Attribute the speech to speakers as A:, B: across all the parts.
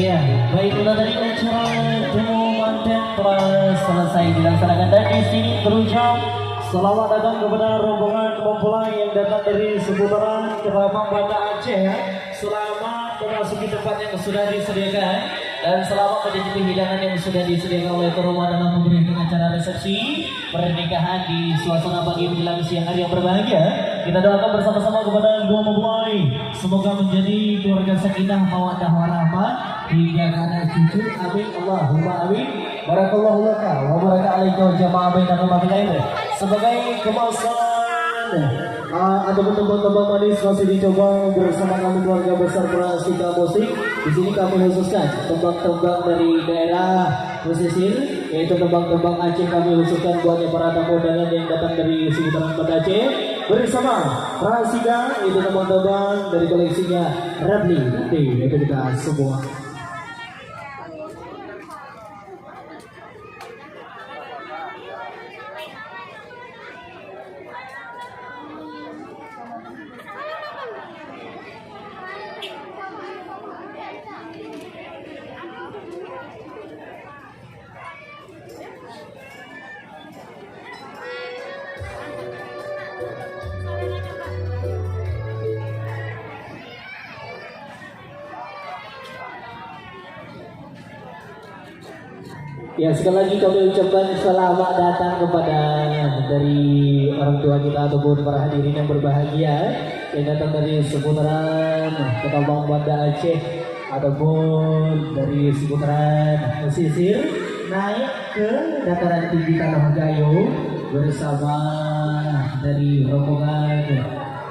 A: Iya, baiklah dari acara demo manten telah selesai dilaksanakan dan di sini terucap selamat datang kepada rombongan mempelai yang datang dari seputaran Kelabang Banda Aceh. Selamat memasuki tempat yang sudah disediakan dan selamat mencicipi hidangan yang sudah disediakan oleh tuan rumah dalam memberikan acara resepsi pernikahan di suasana pagi menjelang siang hari yang berbahagia. Kita doakan bersama-sama kepada dua mempelai, semoga menjadi keluarga sakinah mawaddah warahmah hingga anak cucu. Amin Allahumma amin. Barakallahu laka wa baraka alaika wa jama'a bainakum bil. Sebagai kemasan ataupun tembang-tembang manis masih dicoba bersama kami keluarga besar Prastika Musik. Di sini kami khususkan tembang-tembang dari daerah pesisir, yaitu tembang-tembang Aceh kami khususkan buatnya para tamu undangan yang datang dari sekitaran Banda Aceh bersama Prastika, itu tembang-tembang dari koleksinya Radli. Nanti itu kita semua. Ya, sekali lagi kami ucapkan selamat datang kepada dari orang tua kita ataupun para hadirin yang berbahagia yang datang dari seputaran Kelabang Banda Aceh ataupun dari seputaran pesisir naik ke dataran tinggi Tanah Gayo bersama dari rombongan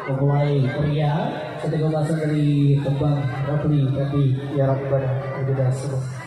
A: mempelai pria. Ketika masuk dari tembang Rafli, tapi ya Rabbana, sudah semua.